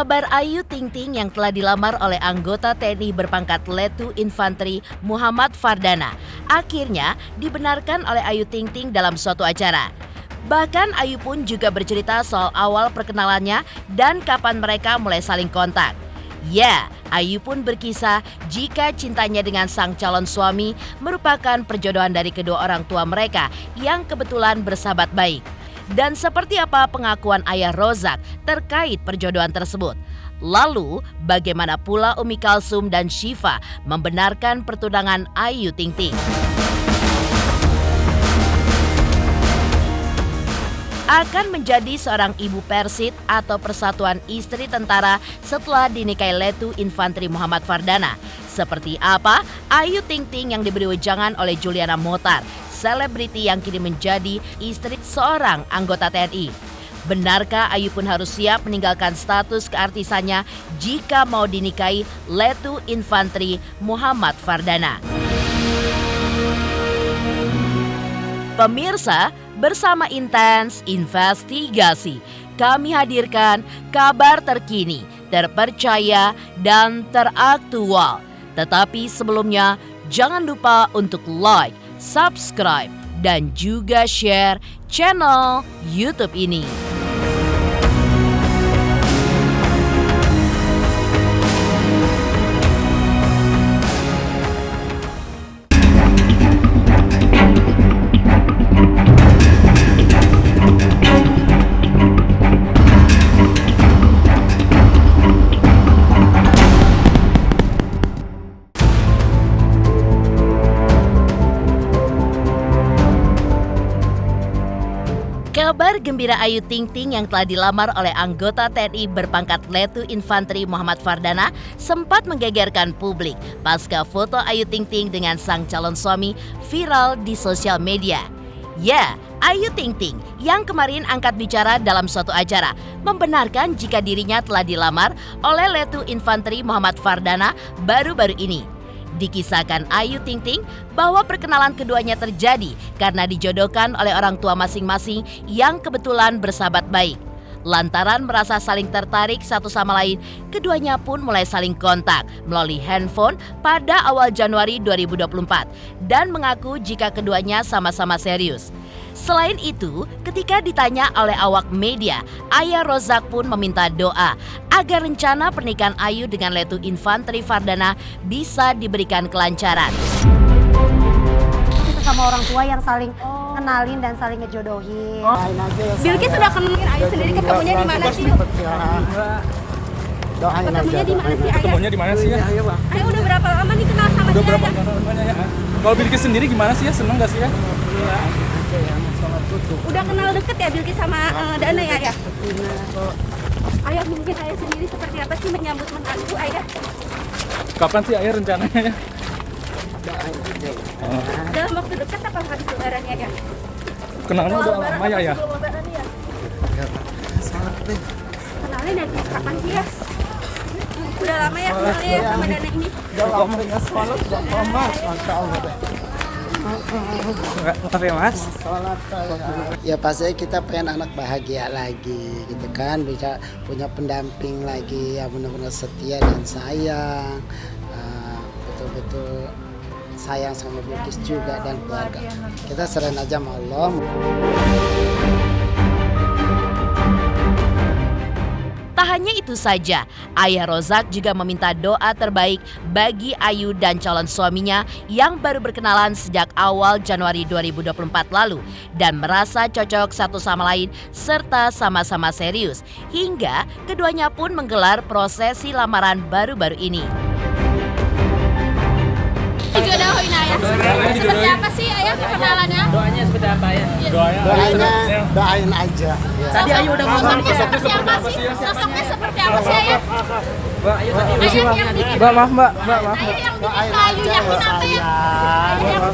Kabar Ayu Ting Ting yang telah dilamar oleh anggota TNI berpangkat Letu Infantri Muhammad Fardana akhirnya dibenarkan oleh Ayu Ting Ting dalam suatu acara. Bahkan Ayu pun juga bercerita soal awal perkenalannya dan kapan mereka mulai saling kontak. Ya, Ayu pun berkisah jika cintanya dengan sang calon suami merupakan perjodohan dari kedua orang tua mereka yang kebetulan bersahabat baik. Dan seperti apa pengakuan ayah Rozak terkait perjodohan tersebut? Lalu, bagaimana pula Umi Kalsum dan Syifa membenarkan pertunangan Ayu Ting Ting? Akan menjadi seorang ibu Persit atau Persatuan Istri Tentara setelah dinikahi Letu Infantri Muhammad Fardana. Seperti apa Ayu Ting Ting yang diberi wejangan oleh Juliana Motar, selebriti yang kini menjadi istri seorang anggota TNI. Benarkah Ayu pun harus siap meninggalkan status keartisannya jika mau dinikahi Letu Infantri Muhammad Fardana? Pemirsa, bersama Intens Investigasi, kami hadirkan kabar terkini, terpercaya, dan teraktual. Tetapi sebelumnya, jangan lupa untuk like, subscribe, dan juga share channel YouTube ini. Kabar gembira Ayu Ting Ting yang telah dilamar oleh anggota TNI berpangkat Letu Infantri Muhammad Fardana sempat menggegerkan publik pasca foto Ayu Ting Ting dengan sang calon suami viral di sosial media. Ya, Ayu Ting Ting yang kemarin angkat bicara dalam suatu acara membenarkan jika dirinya telah dilamar oleh Letu Infantri Muhammad Fardana baru-baru ini. Dikisahkan Ayu Ting Ting bahwa perkenalan keduanya terjadi karena dijodohkan oleh orang tua masing-masing yang kebetulan bersahabat baik. Lantaran merasa saling tertarik satu sama lain, keduanya pun mulai saling kontak melalui handphone pada awal Januari 2024 dan mengaku jika keduanya sama-sama serius. Selain itu, ketika ditanya oleh awak media, ayah Rozak pun meminta doa agar rencana pernikahan Ayu dengan Letu Infantri Fardana bisa diberikan kelancaran. Sama orang tua yang saling kenalin dan saling ngejodohin. Bilkis sudah kenalin Ayu sendiri, ketemunya di mana sih? Ketemunya di mana sih, Ayah? Ketemunya di mana sih ya? Ayu udah berapa lama nih kenal sama dia? Udah berapa lama ya? Kalau Bilkis sendiri gimana sih ya? Seneng gak sih ya? Udah kenal deket ya Bilkis sama Dana ya, Ayah? Ayah, mungkin Ayah sendiri seperti apa sih menyambut menantu Ayah? Kapan sih Ayah rencananya ya? Dalam waktu dekat apa habis lebaran ya, Ayah? Kenalnya udah lama ya ya? Kenalnya dari kapan sih ya? Udah lama ya kenalnya ya sama Dana ini? Udah lama ya, sholat udah lama, Masya Allah deh. Tapi mas? Ya pasti kita pengen anak bahagia lagi gitu kan, bisa punya pendamping lagi ya benar-benar setia dan sayang, betul-betul sayang sama Bilkis juga dan keluarga. Kita serahin aja sama Allah. Tak hanya itu saja, ayah Rozak juga meminta doa terbaik bagi Ayu dan calon suaminya yang baru berkenalan sejak awal Januari 2024 lalu dan merasa cocok satu sama lain serta sama-sama serius hingga keduanya pun menggelar prosesi lamaran baru-baru ini. Dijodohin Ayah. Seperti apa sih Ayah kenalannya? Doanya seperti apa ya? Doain aja. Ya. Tadi Ayu udah ngomong Sosoknya seperti apa sih? Sosoknya seperti apa sih Ayah? Mbak maaf mbak. Ayah yang bikin ke Ayu yakin apa ya?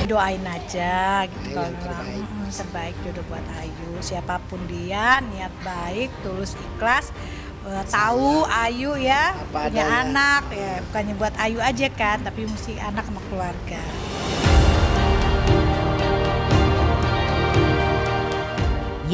Doain aja gitu kalau memang terbaik jodoh buat Ayu, siapapun dia, niat baik, tulus, ikhlas, tahu Ayu ya Apa punya adanya. anak ya, bukannya buat Ayu aja kan, tapi mesti anak sama keluarga.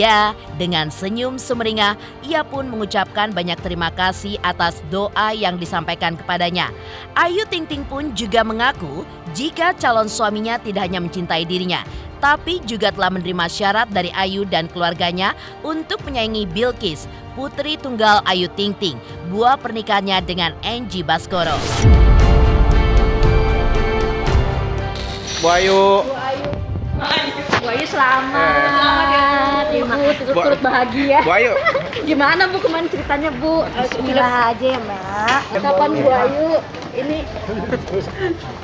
Ya, dengan senyum sumringah, ia pun mengucapkan banyak terima kasih atas doa yang disampaikan kepadanya. Ayu Ting Ting pun juga mengaku jika calon suaminya tidak hanya mencintai dirinya, tapi juga telah menerima syarat dari Ayu dan keluarganya untuk menyaingi Bilqis, putri tunggal Ayu Ting Ting, buah pernikahannya dengan Angie Baskoro. Bu Ayu. Bu Ayu selamat. Ibu turut bahagia. Bu Ayu. Gimana Bu kemarin ceritanya Bu? Bismillah aja ya Mbak. Kapan Bu Ayu ini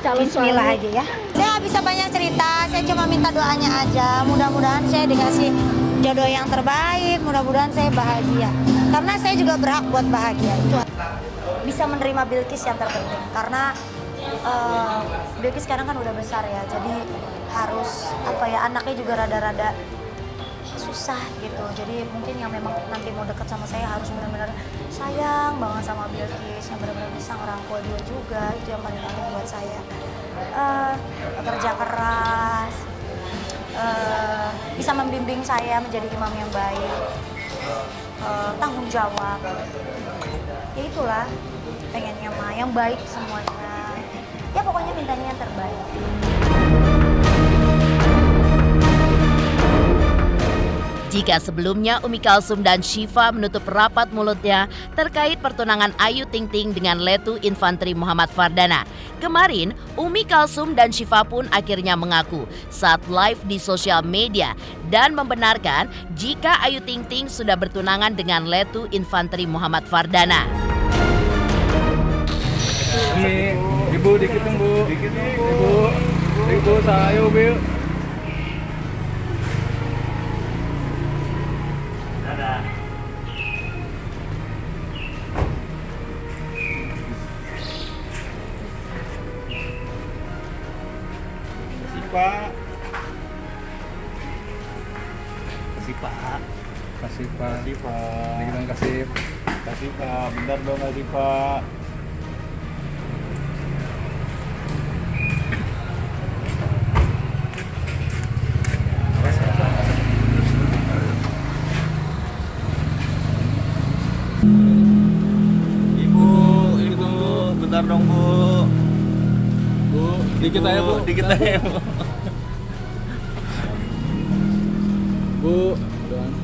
calon Bismillah suami? aja ya. Saya nggak bisa banyak cerita, saya cuma minta doanya aja. Mudah-mudahan saya dikasih jodoh yang terbaik, mudah-mudahan saya bahagia. Karena saya juga berhak buat bahagia. Itu bisa menerima Bilqis yang terpenting. Karena Bilqis sekarang kan udah besar ya, jadi harus anaknya juga rada-rada susah gitu. Jadi mungkin yang memang nanti mau deket sama saya harus benar-benar sayang banget sama Bilqis, yang benar-benar bisa ngerangkul dia juga. Itu yang paling penting buat saya. Bekerja keras, bisa membimbing saya menjadi imam yang baik, tanggung jawab. Ya itulah pengennya mah yang baik semuanya. Ya pokoknya mintanya yang terbaik. Jika sebelumnya Umi Kalsum dan Syifa menutup rapat mulutnya terkait pertunangan Ayu Ting Ting dengan Letu Infantri Muhammad Fardana, kemarin Umi Kalsum dan Syifa pun akhirnya mengaku saat live di sosial media dan membenarkan jika Ayu Ting Ting sudah bertunangan dengan Letu Infantri Muhammad Fardana. Ini, Ibu dikit dong Bu. Ibu saya Bu. Pak. Kasih Pak. Kasih Pak. Dikit dong kasih. Kasih Pak. Bentar dong kasih Pak. Ibu, bentar dong Bu. Bu, dikit aja Bu. Dikit aja Bu. Bu, doang.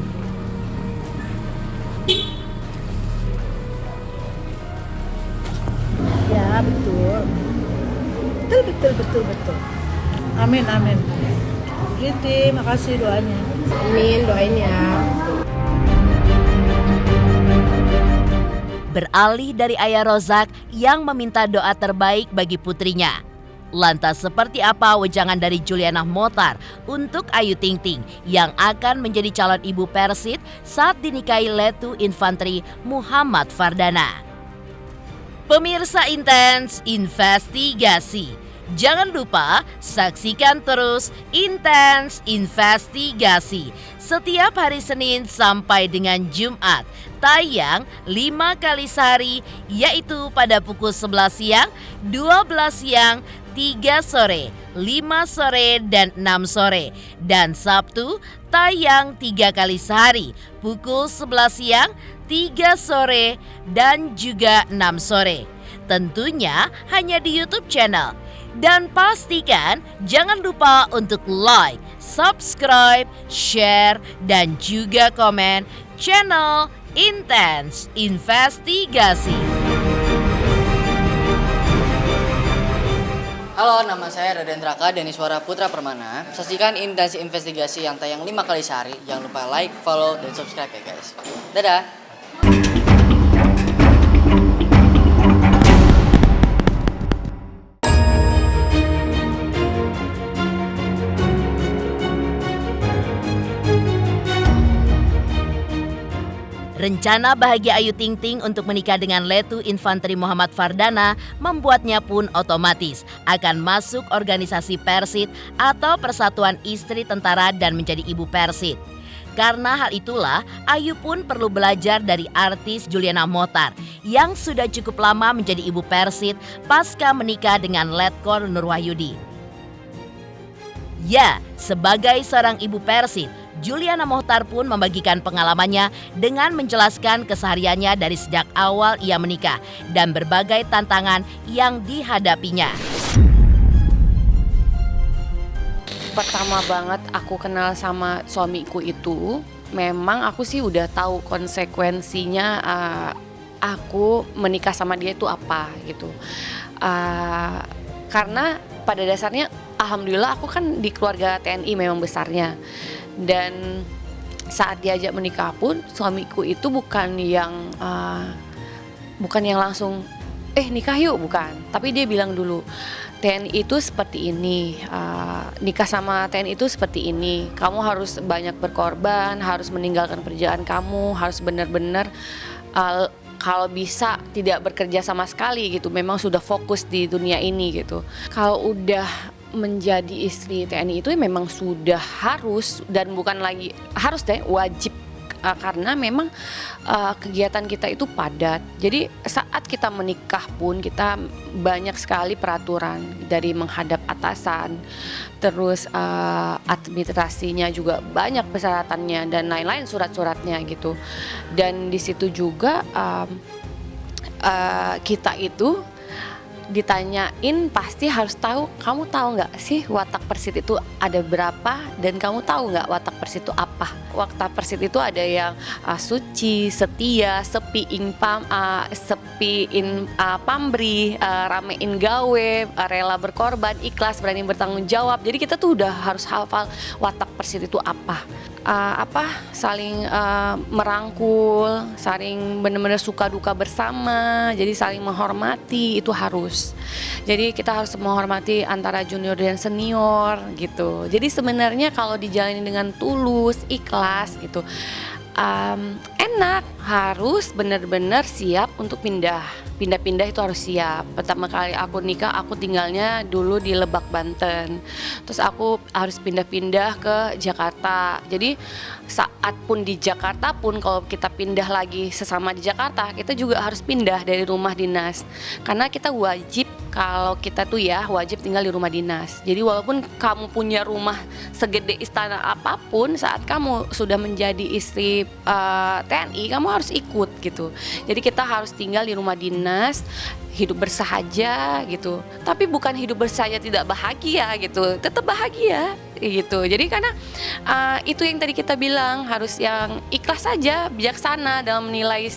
Ya betul. Betul. Amin. Riti, makasih doanya. Amin, doain ya. Beralih dari Ayah Rozak yang meminta doa terbaik bagi putrinya. Lantas seperti apa wejangan dari Juliana Motar untuk Ayu Ting Ting yang akan menjadi calon ibu Persit saat dinikahi Letu Infantri Muhammad Fardana? Pemirsa Intens Investigasi, jangan lupa saksikan terus Intens Investigasi setiap hari Senin sampai dengan Jumat, tayang 5 kali sehari, yaitu pada pukul 11 siang, 12 siang, 3 sore, 5 sore, dan 6 sore. Dan Sabtu tayang 3 kali sehari, pukul 11 siang, 3 sore, dan juga 6 sore. Tentunya hanya di YouTube channel. Dan pastikan jangan lupa untuk like, subscribe, share, dan juga komen channel Intens Investigasi. Halo, nama saya Raden Raka Deniswara Putra Permana. Saksikan Intens Investigasi yang tayang 5 kali sehari. Jangan lupa like, follow, dan subscribe ya guys. Dadah! Rencana bahagia Ayu Ting Ting untuk menikah dengan Letu Infantri Muhammad Fardana membuatnya pun otomatis akan masuk organisasi Persit atau Persatuan Istri Tentara dan menjadi ibu Persit. Karena hal itulah, Ayu pun perlu belajar dari artis Juliana Motar yang sudah cukup lama menjadi ibu Persit pasca menikah dengan Letkol Nurwahyudi. Ya, sebagai seorang ibu Persit, Juliana Mohtar pun membagikan pengalamannya dengan menjelaskan kesehariannya dari sejak awal ia menikah dan berbagai tantangan yang dihadapinya. Pertama banget aku kenal sama suamiku itu, memang aku sih udah tahu konsekuensinya aku menikah sama dia itu apa gitu. Karena pada dasarnya alhamdulillah aku kan di keluarga TNI memang besarnya. Dan saat diajak menikah pun suamiku itu bukan yang langsung nikah yuk, bukan. Tapi dia bilang dulu, TNI itu seperti ini, nikah sama TNI itu seperti ini. Kamu harus banyak berkorban, harus meninggalkan pekerjaan kamu, harus benar-benar kalau bisa tidak bekerja sama sekali gitu. Memang sudah fokus di dunia ini gitu. Kalau udah menjadi istri TNI itu memang sudah harus, dan bukan lagi harus deh, wajib. Karena memang kegiatan kita itu padat. Jadi saat kita menikah pun kita banyak sekali peraturan, dari menghadap atasan, terus administrasinya juga banyak persyaratannya dan lain-lain, surat-suratnya gitu. Dan di situ juga kita itu ditanyain pasti harus tahu, kamu tahu nggak sih watak persit itu ada berapa, dan kamu tahu nggak watak persit itu apa. Watak persit itu ada yang suci, setia, sepi ing pamrih, ramein gawe, rela berkorban, ikhlas, berani bertanggung jawab. Jadi kita tuh udah harus hafal watak persit itu apa. Saling merangkul, saling benar-benar suka duka bersama, jadi saling menghormati itu harus. Jadi kita harus menghormati antara junior dan senior gitu. Jadi sebenarnya kalau dijalani dengan tulus, ikhlas gitu, enak. Harus benar-benar siap untuk pindah itu harus siap. Pertama kali aku nikah, aku tinggalnya dulu di Lebak, Banten. Terus aku harus pindah-pindah ke Jakarta. Jadi saat pun di Jakarta pun, kalau kita pindah lagi sesama di Jakarta, kita juga harus pindah dari rumah dinas. Karena kita wajib, kalau kita tuh ya wajib tinggal di rumah dinas. Jadi walaupun kamu punya rumah segede istana apapun, saat kamu sudah menjadi istri TNI, kamu harus ikut gitu. Jadi kita harus tinggal di rumah dinas, hidup bersahaja gitu. Tapi bukan hidup bersahaja tidak bahagia gitu, tetap bahagia gitu. Jadi karena itu yang tadi kita bilang, harus yang ikhlas saja, bijaksana dalam menilai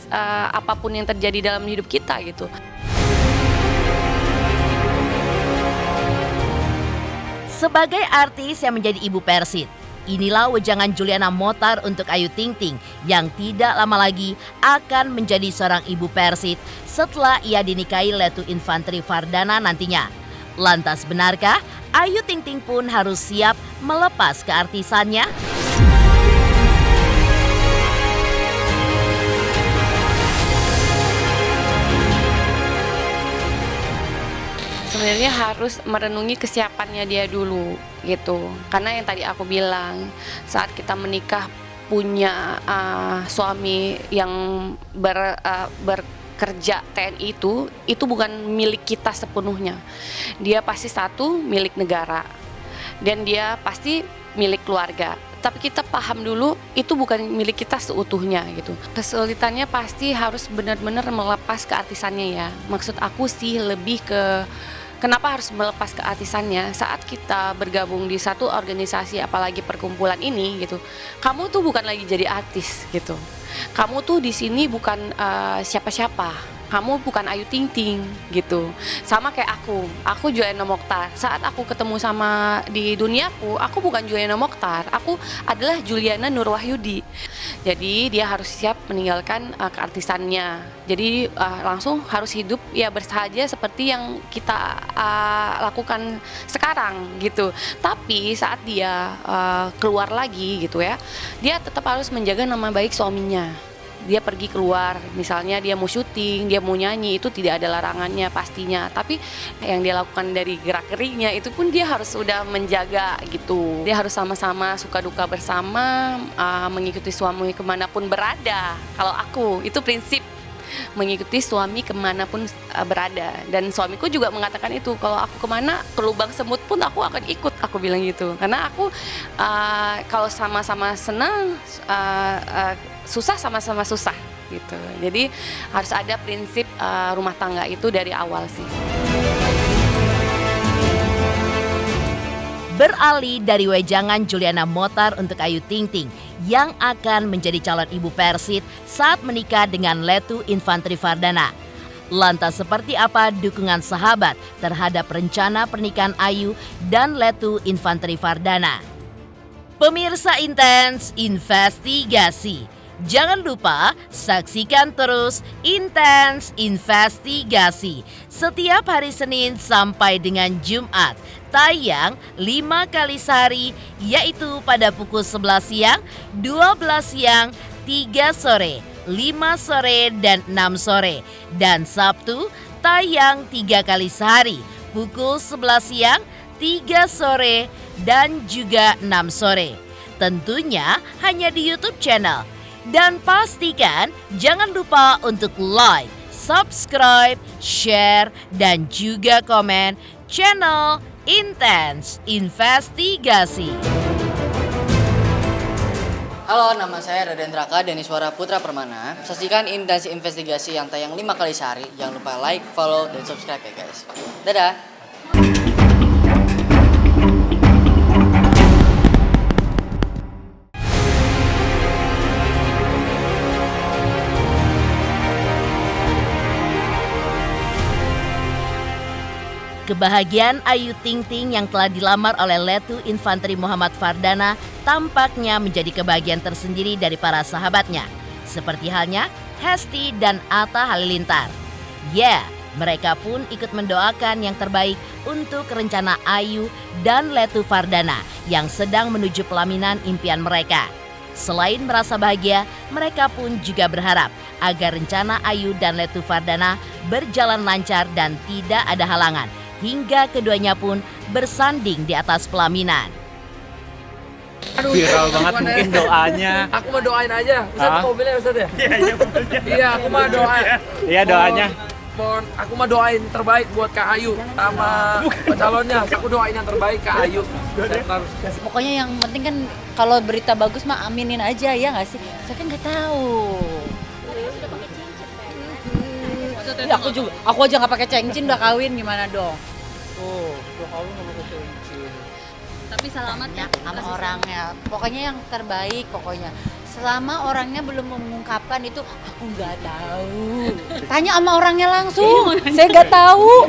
apapun yang terjadi dalam hidup kita gitu. Sebagai artis yang menjadi ibu Persit, inilah wejangan Juliana Mohtar untuk Ayu Ting Ting yang tidak lama lagi akan menjadi seorang ibu Persit setelah ia dinikahi Letu Infantri Fardana nantinya. Lantas benarkah Ayu Ting Ting pun harus siap melepas keartisannya? Sebenarnya harus merenungi kesiapannya dia dulu gitu. Karena yang tadi aku bilang, saat kita menikah punya suami yang bekerja TNI itu bukan milik kita sepenuhnya. Dia pasti satu milik negara, dan dia pasti milik keluarga. Tapi kita paham dulu itu bukan milik kita seutuhnya gitu. Kesulitannya pasti harus benar-benar melepas keartisannya ya. Maksud aku sih lebih ke kenapa harus melepas keartisannya. Saat kita bergabung di satu organisasi, apalagi perkumpulan ini gitu, kamu tuh bukan lagi jadi artis gitu. Kamu tuh di sini bukan siapa-siapa. Kamu bukan Ayu Ting Ting gitu. Sama kayak aku Juliana Mohtar. Saat aku ketemu sama di duniaku, aku bukan Juliana Mohtar, aku adalah Juliana Nurwahyudi. Jadi dia harus siap meninggalkan keartisannya. Jadi langsung harus hidup ya bersahaja seperti yang kita lakukan sekarang gitu. Tapi saat dia keluar lagi gitu ya, dia tetap harus menjaga nama baik suaminya. Dia pergi keluar, misalnya dia mau syuting, dia mau nyanyi, itu tidak ada larangannya pastinya. Tapi yang dia lakukan dari gerak-geriknya itu pun dia harus sudah menjaga gitu. Dia harus sama-sama suka duka bersama, mengikuti suami kemanapun berada. Kalau aku, itu prinsip mengikuti suami kemanapun berada. Dan suamiku juga mengatakan itu, kalau aku kemana ke lubang semut pun aku akan ikut, aku bilang gitu. Karena aku kalau sama-sama senang, susah sama-sama susah gitu. Jadi harus ada prinsip rumah tangga itu dari awal sih. Beralih dari wejangan Juliana Motar untuk Ayu Ting Ting yang akan menjadi calon ibu Persit saat menikah dengan Letu Infantri Fardana. Lantas seperti apa dukungan sahabat terhadap rencana pernikahan Ayu dan Letu Infantri Fardana? Pemirsa Intens Investigasi. Jangan lupa saksikan terus Intens Investigasi setiap hari Senin sampai dengan Jumat. Tayang 5 kali sehari, yaitu pada pukul 11 siang, 12 siang, 3 sore, 5 sore, dan 6 sore. Dan Sabtu tayang 3 kali sehari, pukul 11 siang, 3 sore, dan juga 6 sore. Tentunya hanya di YouTube channel. Dan pastikan jangan lupa untuk like, subscribe, share, dan juga komen channel Intens Investigasi. Halo, nama saya Raden Raka Deniswara Putra Permana. Saksikan Intens Investigasi yang tayang 5 kali sehari. Jangan lupa like, follow, dan subscribe ya guys. Dadah! Kebahagiaan Ayu Ting Ting yang telah dilamar oleh Letu Infantri Muhammad Fardana tampaknya menjadi kebahagiaan tersendiri dari para sahabatnya. Seperti halnya Hesti dan Atta Halilintar. Ya, mereka pun ikut mendoakan yang terbaik untuk rencana Ayu dan Letu Fardana yang sedang menuju pelaminan impian mereka. Selain merasa bahagia, mereka pun juga berharap agar rencana Ayu dan Letu Fardana berjalan lancar dan tidak ada halangan, hingga keduanya pun bersanding di atas pelaminan. Aduh, viral banget mungkin doanya. Aku mau doain aja. Ustaz mobilnya Ustaz ya? Iya, aku mau doain. Iya, doanya. Aku mau doain terbaik buat Kak Ayu sama calonnya. Aku doain yang terbaik Kak Ayu. Pokoknya yang penting kan kalau berita bagus mah aminin aja ya nggak sih? Saya kan nggak tahu. Ya, aku aja nggak pakai cincin udah kawin, gimana dong? Udah kawin nggak pakai cincin. Tapi selamat ya sama orangnya. Pokoknya yang terbaik pokoknya. Selama orangnya belum mengungkapkan itu, aku nggak tahu. Tanya sama orangnya langsung. Saya nggak tahu.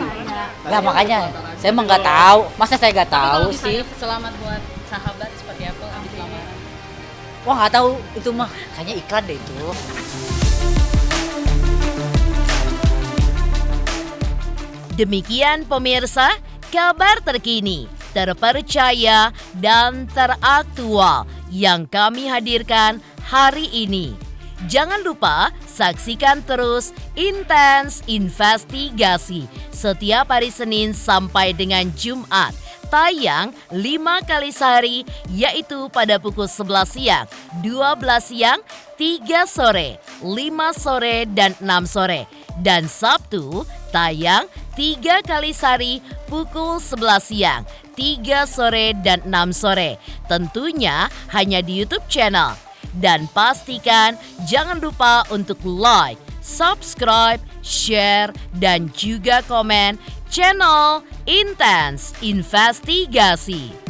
Ya makanya saya emang nggak tahu. Masa saya nggak tahu sih? Selamat buat sahabat seperti apa habis lamaran? Wah nggak tahu itu mah. Kayaknya iklan deh itu. Demikian pemirsa, kabar terkini, terpercaya, dan teraktual yang kami hadirkan hari ini. Jangan lupa saksikan terus Intens Investigasi setiap hari Senin sampai dengan Jumat. Tayang 5 kali sehari, yaitu pada pukul 11 siang, 12 siang, 3 sore, 5 sore, dan 6 sore. Dan Sabtu tayang 3 kali sehari pukul 11 siang, 3 sore, dan 6 sore. Tentunya hanya di YouTube channel. Dan pastikan jangan lupa untuk like, subscribe, share, dan juga komen channel Intens Investigasi.